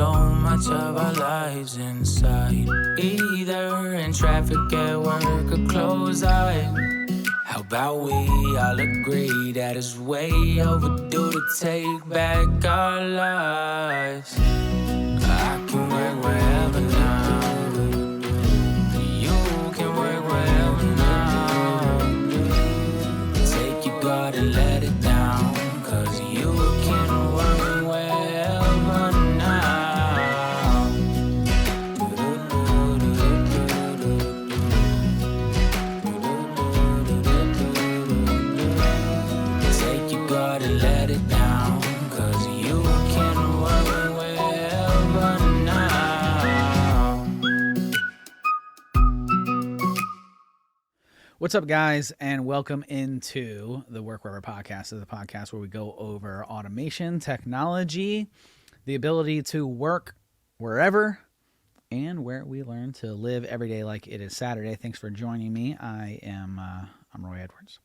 so much of our lives inside, either in traffic, at work, or close eyes. How about we all agree that it's way overdue to take back our lives? I can work wherever now. You can work wherever now. Take your guard and let it down, 'cause you can work wherever now. Take your guard and let it down, 'cause you can work wherever now. What's up, guys, and welcome into the Work Wherever podcast. This is the podcast where we go over automation, technology, the ability to work wherever, and where we learn to live every day like it is Saturday. Thanks for joining me. I'm Roy Edwards.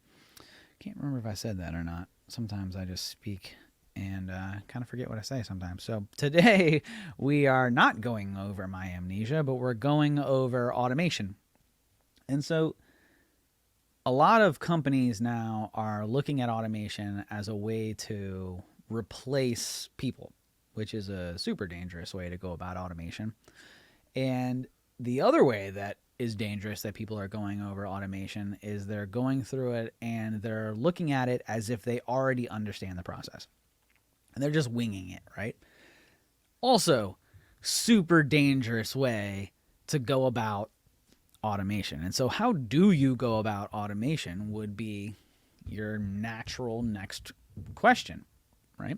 Can't remember if I said that or not. Sometimes I just speak and kind of forget what I say sometimes. So today we are not going over my amnesia, but we're going over automation. And so a lot of companies now are looking at automation as a way to replace people, which is a super dangerous way to go about automation. And the other way that is dangerous that people are going over automation is they're going through it and they're looking at it as if they already understand the process. And they're just winging it, right? Also, super dangerous way to go about automation. And so how do you go about automation would be your natural next question, right?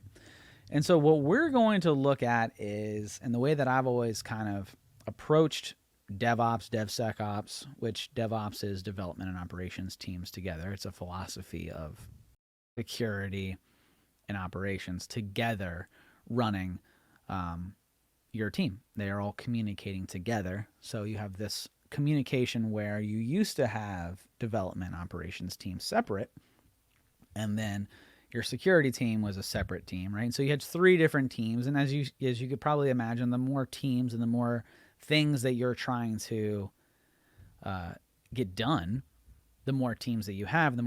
And so what we're going to look at is, and the way that I've always kind of approached DevOps, DevSecOps, which DevOps is development and operations teams together. It's a philosophy of security and operations together running your team. They are all communicating together. So you have this communication where you used to have development operations teams separate, and then your security team was a separate team, right? So you had three different teams, and as you could probably imagine, the more teams and the more things that you're trying to get done, the more teams that you have, the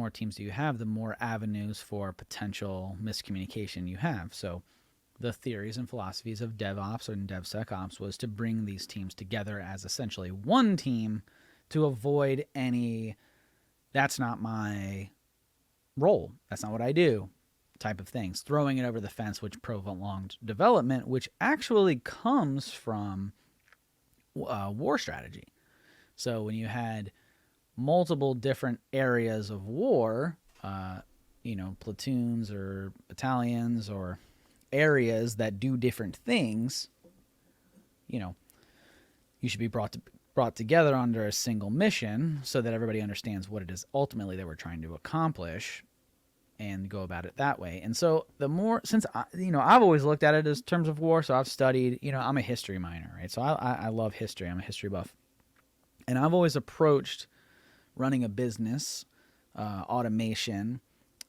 more avenues for potential miscommunication you have. So the theories and philosophies of DevOps and DevSecOps was to bring these teams together as essentially one team to avoid any, that's not my role, that's not what I do type of things, throwing it over the fence, which prolonged development, which actually comes from war strategy. So when you had multiple different areas of war, platoons or battalions or areas that do different things, you should be brought together under a single mission so that everybody understands what it is ultimately that we're trying to accomplish and go about it that way. And so the more, since I've always looked at it as terms of war, so I've studied, I'm a history minor, right? So I love history. I'm a history buff. And I've always approached running a business, automation,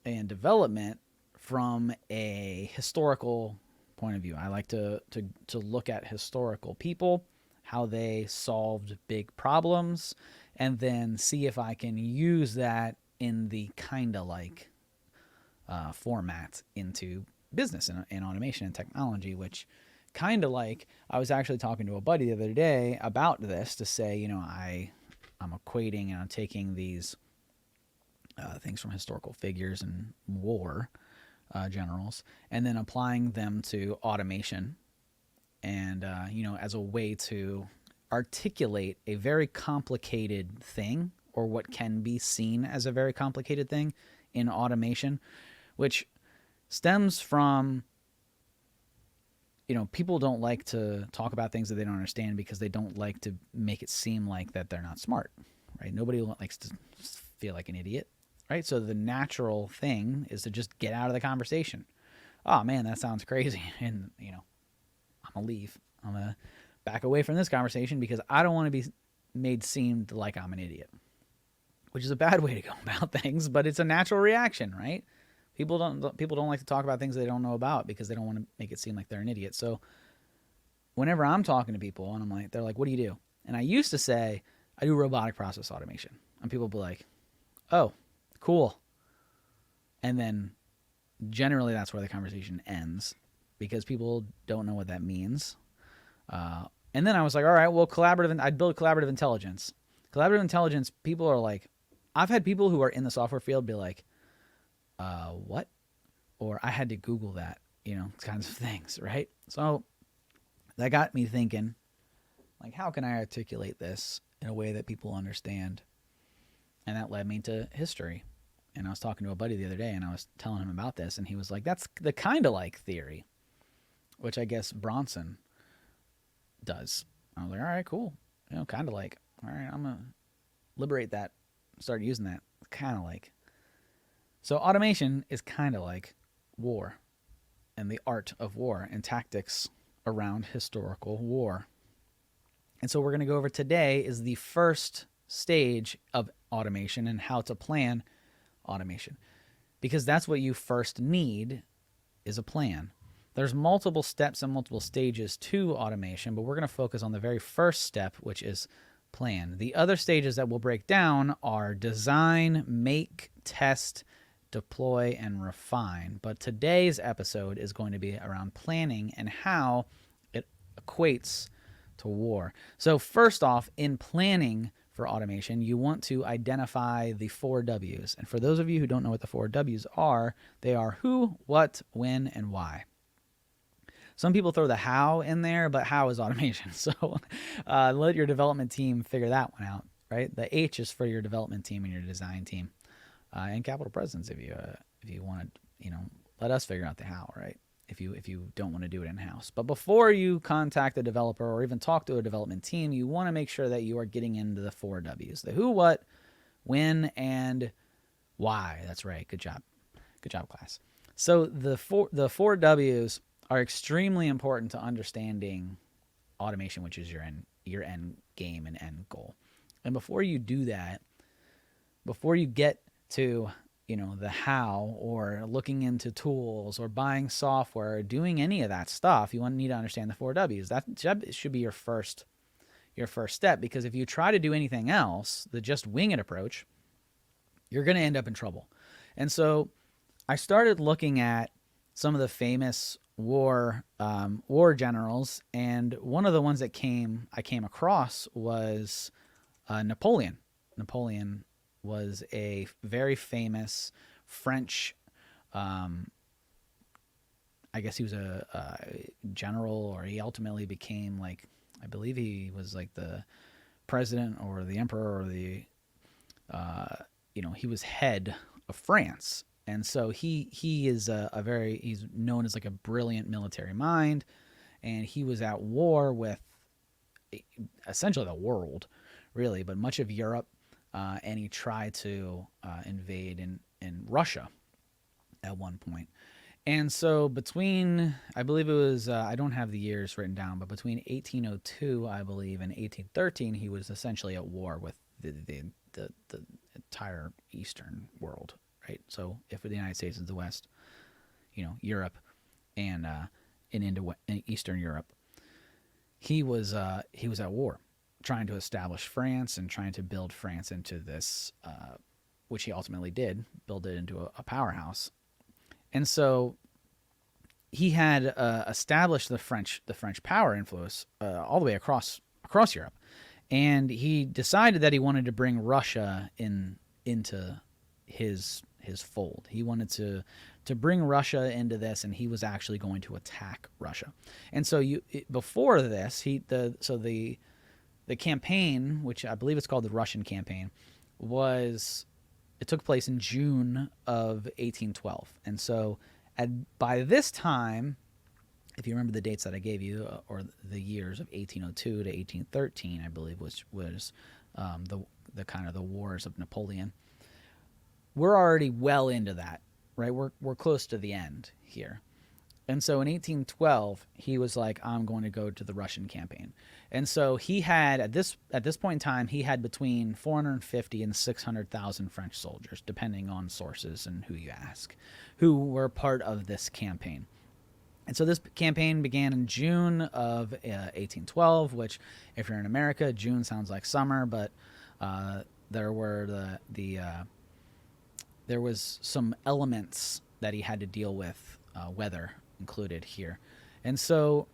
and development from a historical point of view. I like to look at historical people, how they solved big problems, and then see if I can use that in the kind of like format into business and automation and technology, which kind of like, I was actually talking to a buddy the other day about this to say, I'm equating and I'm taking these things from historical figures and war generals, and then applying them to automation and, as a way to articulate a very complicated thing, or what can be seen as a very complicated thing in automation, which stems from, people don't like to talk about things that they don't understand because they don't like to make it seem like that they're not smart, right? Nobody likes to feel like an idiot, right? So the natural thing is to just get out of the conversation. Oh man, that sounds crazy. And, I'm going to leave. I'm going to back away from this conversation because I don't want to be made seem like I'm an idiot, which is a bad way to go about things, but it's a natural reaction, right? People don't like to talk about things they don't know about because they don't want to make it seem like they're an idiot. So whenever I'm talking to people and I'm like, they're like, what do you do? And I used to say, I do robotic process automation. And people will be like, oh, cool. And then generally that's where the conversation ends because people don't know what that means. And then I was like, all right, well, I'd build collaborative intelligence. Collaborative intelligence, people are like, I've had people who are in the software field be like, what? Or I had to Google that, kinds of things, right? So that got me thinking, like, how can I articulate this in a way that people understand? And that led me to history. And I was talking to a buddy the other day, and I was telling him about this, and he was like, that's the kind of like theory, which I guess Bronson does. I was like, all right, cool. Kind of like, all right, I'm going to liberate that, start using that, kind of like. So automation is kind of like war and the art of war and tactics around historical war. And so we're going to go over today is the first stage of automation and how to plan automation, because that's what you first need is a plan. There's multiple steps and multiple stages to automation, but we're going to focus on the very first step, which is plan. The other stages that we'll break down are design, make, test, deploy, and refine. But today's episode is going to be around planning and how it equates to war. So first off, in planning for automation, you want to identify the 4 W's. And for those of you who don't know what the 4 W's are, they are who, what, when, and why. Some people throw the how in there, but how is automation? So let your development team figure that one out, right? The H is for your development team and your design team. And capital presence if you want to, let us figure out the how, right? If you don't want to do it in-house. But before you contact a developer or even talk to a development team, you want to make sure that you are getting into the 4 W's. The who, what, when, and why. That's right. Good job. Good job, class. So the four W's are extremely important to understanding automation, which is your end game and end goal. And before you do that, before you get to the how or looking into tools or buying software or doing any of that stuff, you need to understand the 4 W's. That should be your first step, because if you try to do anything else, the just wing it approach, you're going to end up in trouble. And so I started looking at some of the famous war generals, and one of the ones that I came across was Napoleon. Napoleon was a very famous French, I guess he was a general, or he ultimately became I believe he was like the president or the emperor or the, he was head of France. And so he is he's known as like a brilliant military mind, and he was at war with essentially the world, really, but much of Europe. And he tried to invade in Russia at one point. And so between, I believe it was, I don't have the years written down, but between 1802, I believe, and 1813, he was essentially at war with the entire Eastern world, right? So if the United States is the West, Europe, and into Eastern Europe, he was at war, trying to establish France and trying to build France into this, which he ultimately did, build it into a powerhouse. And so he had established the French power influence all the way across Europe, and he decided that he wanted to bring Russia into his fold. He wanted to bring Russia into this, and he was actually going to attack Russia. And so before this, the campaign, which I believe it's called the Russian campaign, it took place in June of 1812. And so by this time, if you remember the dates that I gave you, or the years of 1802 to 1813, I believe was the kind of the wars of Napoleon, we're already well into that, right? We're close to the end here. And so in 1812, he was like, I'm going to go to the Russian campaign. And so he had, at this point in time, he had between 450 and 600,000 French soldiers, depending on sources and who you ask, who were part of this campaign. And so this campaign began in June of 1812, which, if you're in America, June sounds like summer, but there were there was some elements that he had to deal with, weather included here. And so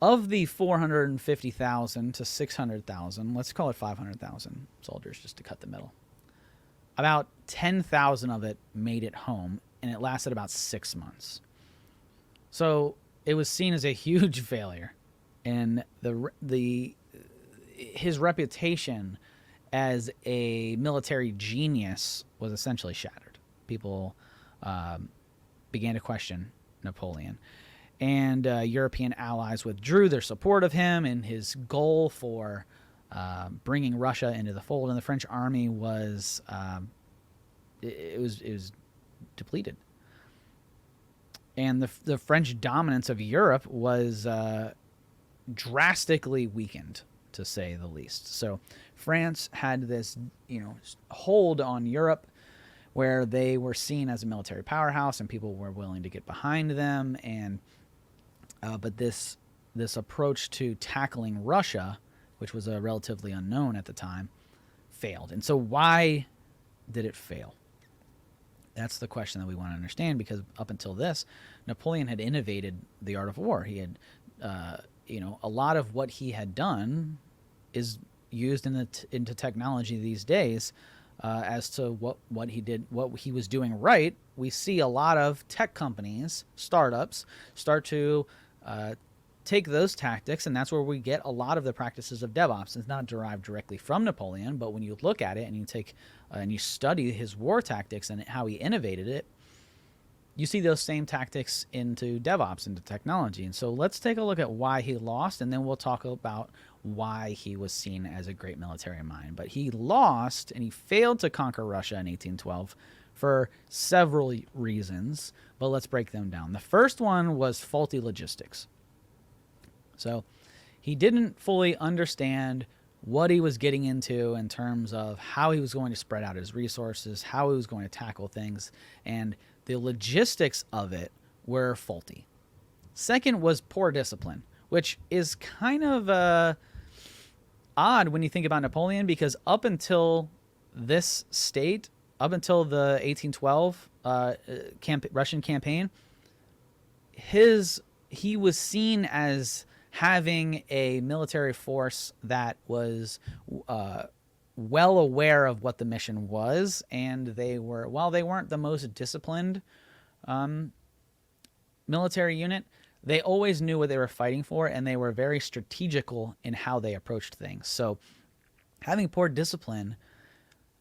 of the 450,000 to 600,000, let's call it 500,000 soldiers just to cut the middle, about 10,000 of it made it home, and it lasted about 6 months. So it was seen as a huge failure, and his reputation as a military genius was essentially shattered. People began to question Napoleon, and European allies withdrew their support of him and his goal for bringing Russia into the fold. And the French army was it was depleted, and the French dominance of Europe was drastically weakened, to say the least. So France had this, hold on Europe, where they were seen as a military powerhouse and people were willing to get behind them. And but this approach to tackling Russia, which was relatively unknown at the time, failed. And so why did it fail? That's the question that we want to understand, because up until this, Napoleon had innovated the art of war. He had, a lot of what he had done is used into technology these days. As to what he did, what he was doing right, we see a lot of tech companies, startups, start to take those tactics, and that's where we get a lot of the practices of DevOps. It's not derived directly from Napoleon, but when you look at it and you take and you study his war tactics and how he innovated it, you see those same tactics into DevOps, into technology. And so let's take a look at why he lost, and then we'll talk about why he was seen as a great military mind. But he lost, and he failed to conquer Russia in 1812 for several reasons, but let's break them down. The first one was faulty logistics. So he didn't fully understand what he was getting into in terms of how he was going to spread out his resources, how he was going to tackle things, and the logistics of it were faulty. Second was poor discipline, which is kind of odd when you think about Napoleon, because up until this state, up until the 1812 Russian campaign, he was seen as having a military force that was well aware of what the mission was, and while they weren't the most disciplined military unit, they always knew what they were fighting for, and they were very strategical in how they approached things. So having poor discipline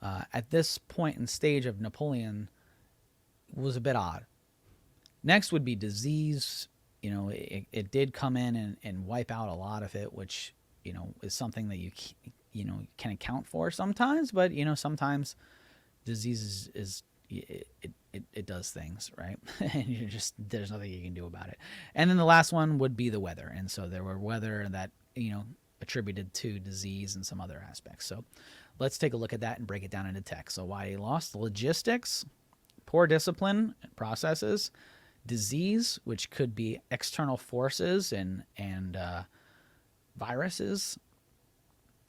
at this point and stage of Napoleon was a bit odd. Next would be disease. It did come in and wipe out a lot of it, which, is something that you can account for sometimes, but, sometimes disease it does things, right? And there's nothing you can do about it. And then the last one would be the weather. And so there were weather that, attributed to disease and some other aspects. So let's take a look at that and break it down into tech. So why he lost: the logistics, poor discipline processes, disease, which could be external forces and viruses,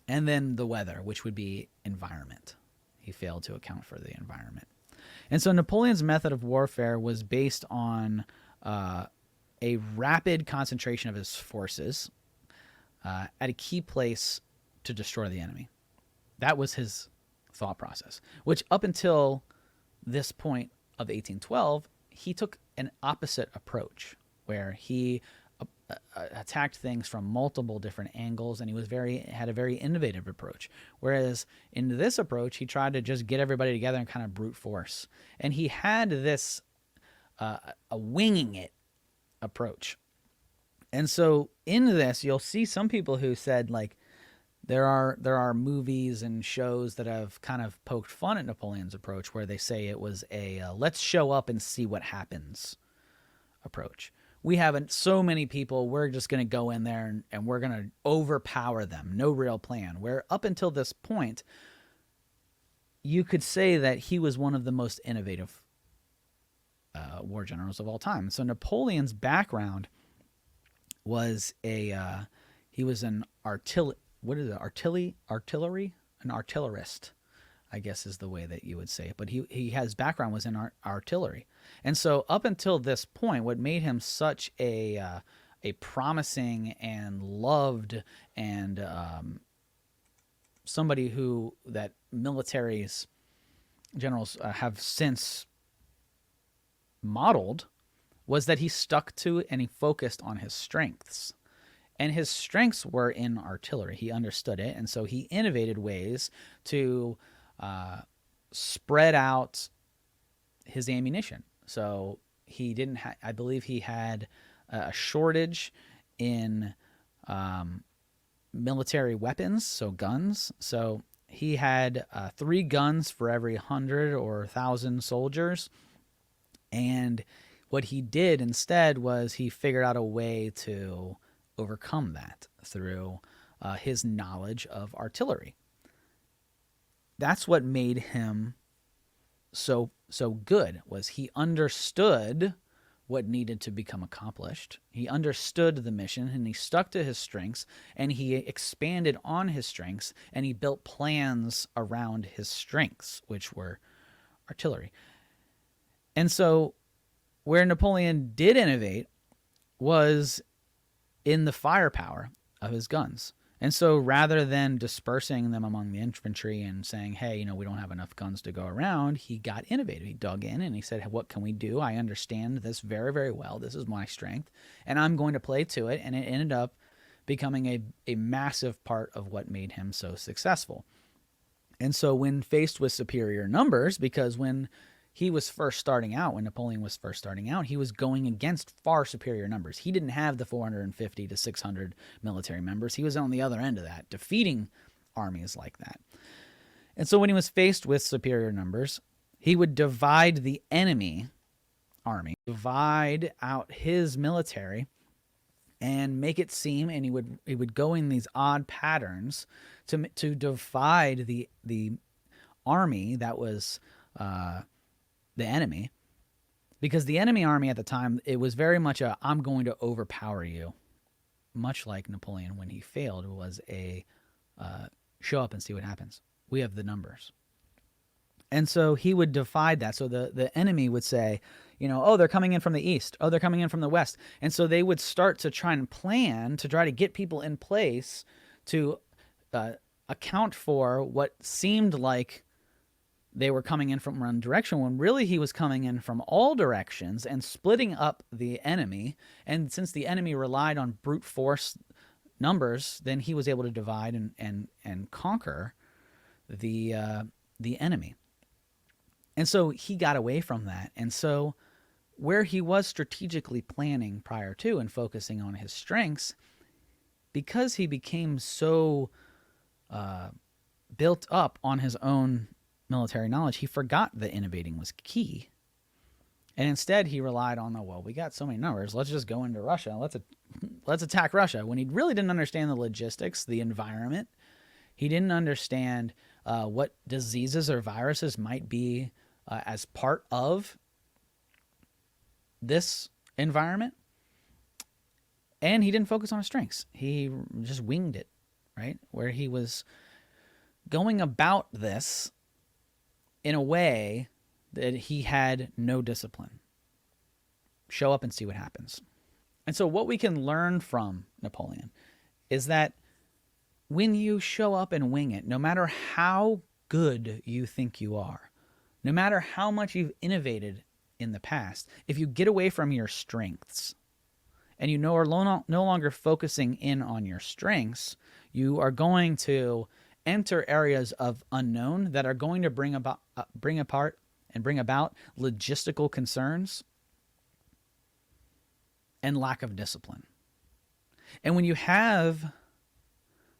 and then the weather, which would be environment. He failed to account for the environment. And so Napoleon's method of warfare was based on a rapid concentration of his forces at a key place to destroy the enemy. That was his thought process, which up until this point of 1812, he took an opposite approach, where he attacked things from multiple different angles, and he had a very innovative approach. Whereas in this approach, he tried to just get everybody together and kind of brute force. And he had this a winging it approach. And so in this, you'll see some people who said, like, there are movies and shows that have kind of poked fun at Napoleon's approach, where they say it was a let's show up and see what happens approach. We haven't so many people, we're just going to go in there and we're going to overpower them. No real plan. Where up until this point, you could say that he was one of the most innovative war generals of all time. So Napoleon's background was he was an artillery, an artillerist, I guess is the way that you would say it. But he his background was in artillery, and so up until this point, what made him such a promising and loved and somebody who that militaries generals have since modeled was that he stuck to and he focused on his strengths. And his strengths were in artillery. He understood it. And so he innovated ways to spread out his ammunition. So he didn't I believe he had a shortage in military weapons, so guns. So he had 3 guns for every 100 or 1,000 soldiers. And what he did instead was he figured out a way to overcome that through his knowledge of artillery. That's what made him so good, was he understood what needed to become accomplished. He understood the mission and he stuck to his strengths and he expanded on his strengths and he built plans around his strengths, which were artillery. And so where Napoleon did innovate was in the firepower of his guns. And so rather than dispersing them among the infantry and saying, hey, we don't have enough guns to go around, he got innovative. He dug in and he said, what can we do? I understand this very, very well. This is my strength, and I'm going to play to it. And it ended up becoming a massive part of what made him so successful. And so when faced with superior numbers, because when he was first starting out, when Napoleon was first starting out, he was going against far superior numbers. He didn't have the 450 to 600 military members. He was on the other end of that, defeating armies like that. And so when he was faced with superior numbers, he would divide the enemy army, divide out his military, and make it seem, and he would go in these odd patterns to divide the army that was the enemy, because the enemy army at the time, it was very much I'm going to overpower you, much like Napoleon when he failed was a show up and see what happens. We have the numbers. And so he would divide that. So the enemy would say, oh, they're coming in from the east. Oh, they're coming in from the west. And so they would start to try and plan to try to get people in place to account for what seemed like they were coming in from one direction, when really he was coming in from all directions and splitting up the enemy. And since the enemy relied on brute force numbers, then he was able to divide and conquer the enemy. And so he got away from that. And so where he was strategically planning prior to and focusing on his strengths, because he became so built up on his own military knowledge, he forgot that innovating was key. And instead he relied on we got so many numbers, let's just go into Russia, let's attack Russia, when he really didn't understand the logistics, the environment. He didn't understand what diseases or viruses might be as part of this environment. And he didn't focus on his strengths. He just winged it, right? Where he was going about this in a way that he had no discipline. Show up and see what happens. And so what we can learn from Napoleon is that when you show up and wing it, no matter how good you think you are, no matter how much you've innovated in the past, if you get away from your strengths and you are no longer focusing in on your strengths, you are going to enter areas of unknown that are going to bring about logistical concerns and lack of discipline. And when you have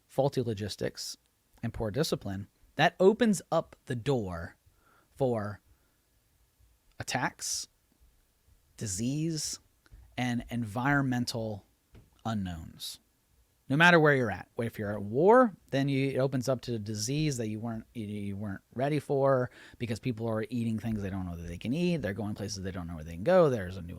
faulty logistics and poor discipline, that opens up the door for attacks, disease, and environmental unknowns. no matter where you're at. If you're at war, then it opens up to a disease that you weren't ready for, because people are eating things they don't know that they can eat. They're going places they don't know where they can go. There's a new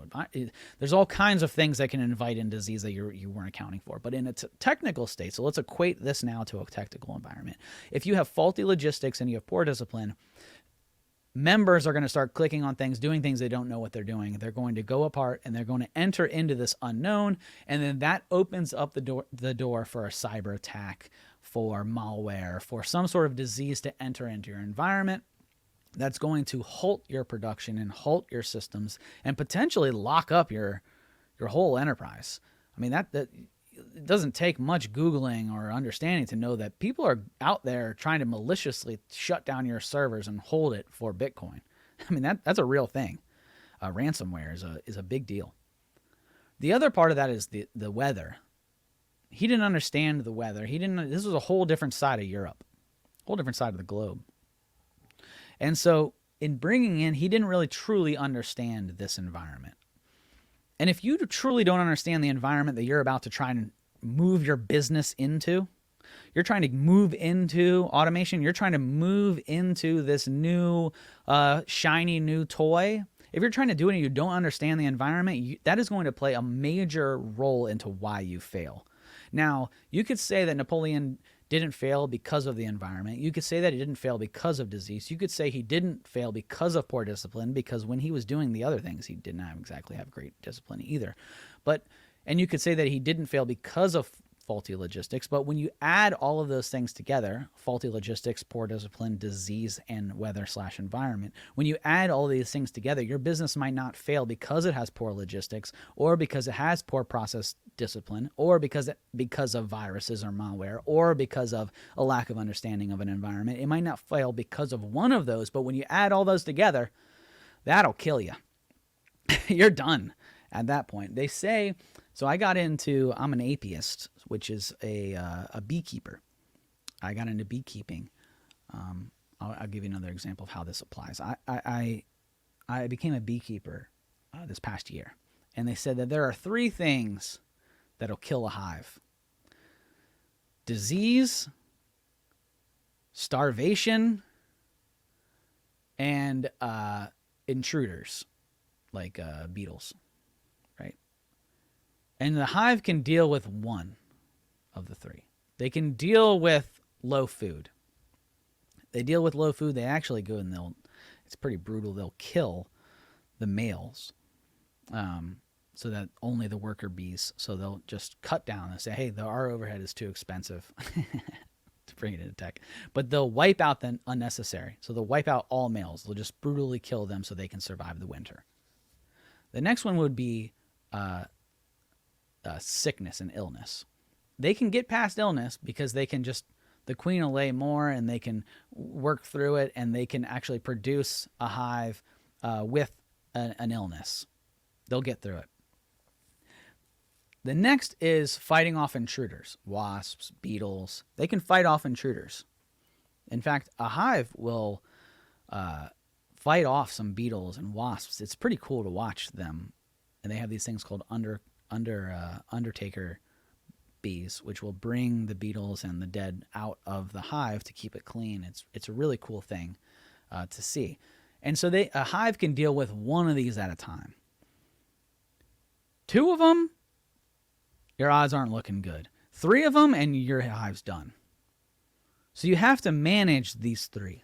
there's all kinds of things that can invite in disease that you weren't accounting for. But in a technical state, so let's equate this now to a technical environment. If you have faulty logistics and you have poor discipline, members are going to start clicking on things, doing things they don't know what they're doing. They're going to go apart and they're going to enter into this unknown, and then that opens up the door for a cyber attack, for malware, for some sort of disease to enter into your environment. That's going to halt your production and halt your systems and potentially lock up your whole enterprise. I mean, that it doesn't take much Googling or understanding to know that people are out there trying to maliciously shut down your servers and hold it for Bitcoin. I mean, that's a real thing. Ransomware is a big deal. The other part of that is the weather. He didn't understand the weather. This was a whole different side of Europe, whole different side of the globe. And so in bringing in, he didn't really truly understand this environment. And if you truly don't understand the environment that you're about to try and move your business into, you're trying to move into automation, you're trying to move into this new, shiny new toy. If you're trying to do it and you don't understand the environment, that is going to play a major role into why you fail. Now, you could say that Napoleon didn't fail because of the environment. You could say that he didn't fail because of disease. You could say he didn't fail because of poor discipline, because when he was doing the other things, he did not exactly have great discipline either. And you could say that he didn't fail because of faulty logistics, but when you add all of those things together, faulty logistics, poor discipline, disease, and weather/environment, when you add all of these things together, your business might not fail because it has poor logistics, or because it has poor process discipline, or because of viruses or malware, or because of a lack of understanding of an environment. It might not fail because of one of those, but when you add all those together, that'll kill you. You're done at that point. They say, so I'm an apiist, which is a beekeeper. I got into beekeeping. I'll give you another example of how this applies. I became a beekeeper this past year, and they said that there are 3 things that'll kill a hive: disease, starvation, and intruders like beetles, right? And the hive can deal with one of the 3. They can deal with low food. They deal with low food. They actually go and it's pretty brutal. They'll kill the males so that only the worker bees, so they'll just cut down and say, hey, our overhead is too expensive to bring it into tech. But they'll wipe out the unnecessary. So they'll wipe out all males. They'll just brutally kill them so they can survive the winter. The next one would be sickness and illness. They can get past illness because the queen will lay more and they can work through it, and they can actually produce a hive with an illness. They'll get through it. The next is fighting off intruders, wasps, beetles. They can fight off intruders. In fact, a hive will fight off some beetles and wasps. It's pretty cool to watch them. And they have these things called undertaker bees, which will bring the beetles and the dead out of the hive to keep it clean. It's a really cool thing to see. And so a hive can deal with one of these at a time. 2 of them, your odds aren't looking good. 3 of them, and your hive's done. So you have to manage these 3.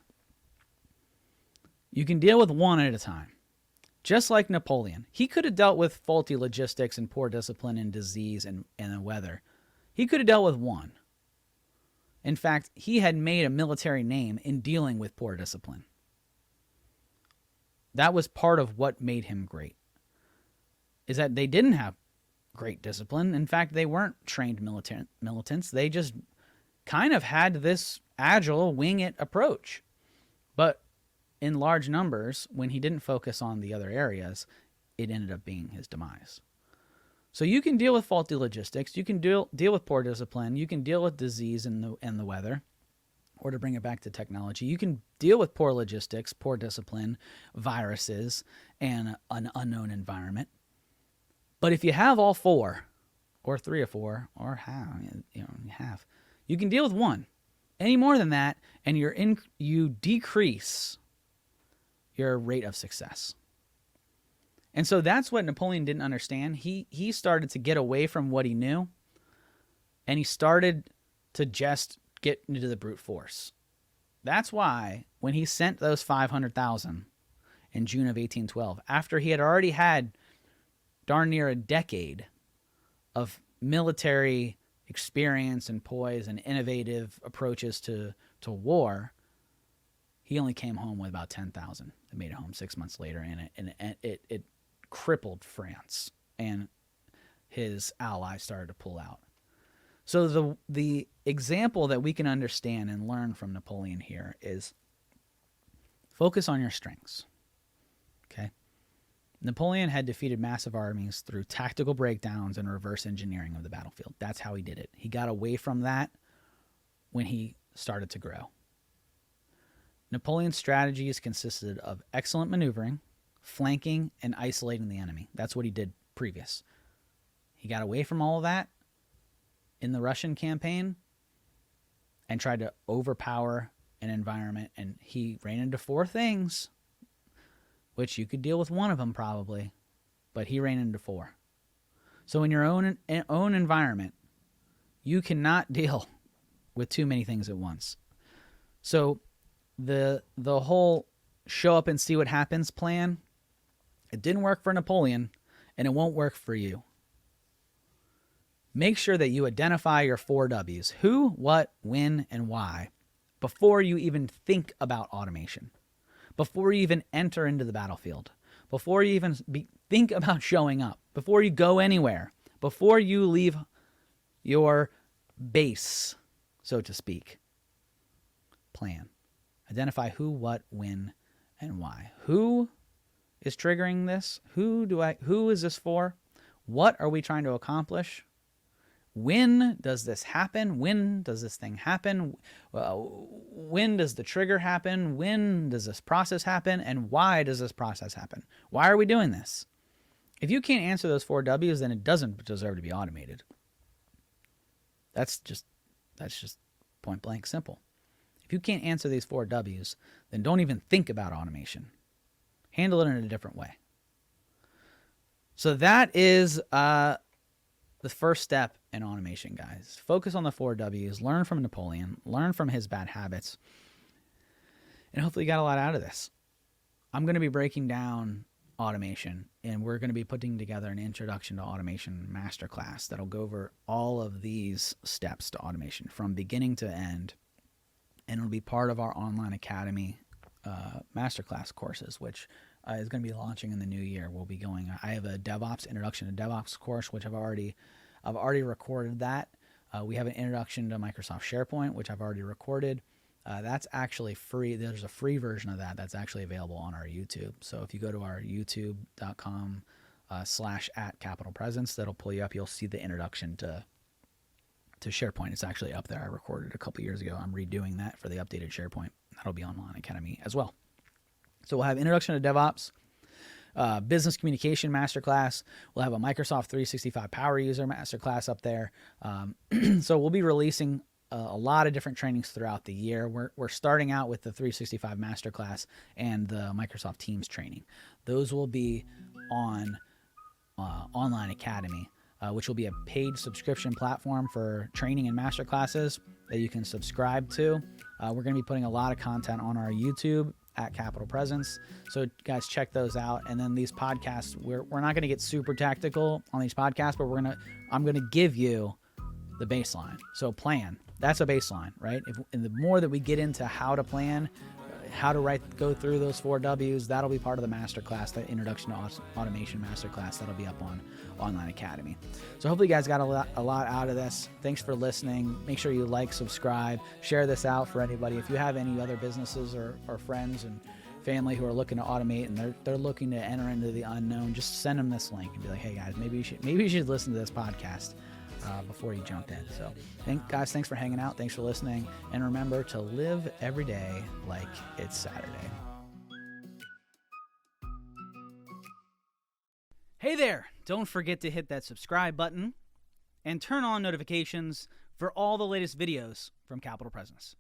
You can deal with one at a time. Just like Napoleon. He could have dealt with faulty logistics and poor discipline and disease and the weather. He could have dealt with one. In fact, he had made a military name in dealing with poor discipline. That was part of what made him great, is that they didn't have great discipline. In fact, they weren't trained militants. They just kind of had this agile, wing-it approach. But in large numbers, when he didn't focus on the other areas, it ended up being his demise. So you can deal with faulty logistics. You can deal with poor discipline. You can deal with disease and the weather. Or to bring it back to technology, you can deal with poor logistics, poor discipline, viruses, and an unknown environment. But if you have all 4, or 3 or 4 or half. You can deal with 1. Any more than that, and you decrease your rate of success. And so that's what Napoleon didn't understand. He started to get away from what he knew, and he started to just get into the brute force. That's why when he sent those 500,000 in June of 1812, after he had already had darn near a decade of military experience and poise and innovative approaches to war, he only came home with about 10,000. They made it home 6 months later, and it crippled France, and his allies started to pull out. So the example that we can understand and learn from Napoleon here is focus on your strengths. Okay? Napoleon had defeated massive armies through tactical breakdowns and reverse engineering of the battlefield. That's how he did it. He got away from that when he started to grow. Napoleon's strategies consisted of excellent maneuvering, flanking, and isolating the enemy. That's what he did previous. He got away from all of that in the Russian campaign and tried to overpower an environment, and he ran into 4 things, which you could deal with 1 of them probably, but he ran into 4. So in your own environment, you cannot deal with too many things at once. So the whole show up and see what happens plan, it didn't work for Napoleon, and it won't work for you. Make sure that you identify your 4 W's: who, what, when, and why, before you even think about automation, before you even enter into the battlefield, before you even think about showing up, before you go anywhere, before you leave your base, so to speak. Plan. Identify who, what, when, and why. Who is triggering this? Who is this for? What are we trying to accomplish? When does this happen? When does this thing happen? When does the trigger happen? When does this process happen? And why does this process happen? Why are we doing this? If you can't answer those 4 W's, then it doesn't deserve to be automated. That's just point blank simple. If you can't answer these 4 W's, then don't even think about automation. Handle it in a different way. So that is the first step in automation, guys. Focus on the 4 W's, learn from Napoleon, learn from his bad habits, and hopefully you got a lot out of this. I'm going to be breaking down automation, and we're going to be putting together an introduction to automation masterclass that'll go over all of these steps to automation from beginning to end, and it'll be part of our online academy masterclass courses, which is going to be launching in the new year. We'll be going. I have a DevOps introduction to DevOps course, which I've already recorded that. We have an introduction to Microsoft SharePoint, which I've already recorded. That's actually free. There's a free version of that that's actually available on our YouTube. So if you go to our youtube.com /@capitalpresence, that'll pull you up. You'll see the introduction to SharePoint. It's actually up there. I recorded a couple years ago. I'm redoing that for the updated SharePoint. That'll be online academy as well. So we'll have introduction to DevOps, business communication masterclass. We'll have a Microsoft 365 power user masterclass up there. So we'll be releasing a lot of different trainings throughout the year. We're starting out with the 365 masterclass and the Microsoft Teams training. Those will be on Online Academy, which will be a paid subscription platform for training and masterclasses that you can subscribe to. We're going to be putting a lot of content on our YouTube at Capital Presence. So guys, check those out. And then these podcasts, we're not going to get super tactical on these podcasts, but I'm going to give you the baseline. So plan. That's a baseline, right? And the more that we get into how to plan, how to go through those 4 W's, that'll be part of the masterclass, the Introduction to Automation masterclass that'll be up on Online Academy. So hopefully you guys got a lot out of this. Thanks for listening. Make sure you like, subscribe, share this out for anybody. If you have any other businesses or friends and family who are looking to automate and they're looking to enter into the unknown, just send them this link and be like, hey guys, maybe you should listen to this podcast before you jump in. So thanks for hanging out. Thanks for listening. And remember to live every day like it's Saturday. Hey there. Don't forget to hit that subscribe button and turn on notifications for all the latest videos from Capital Presence.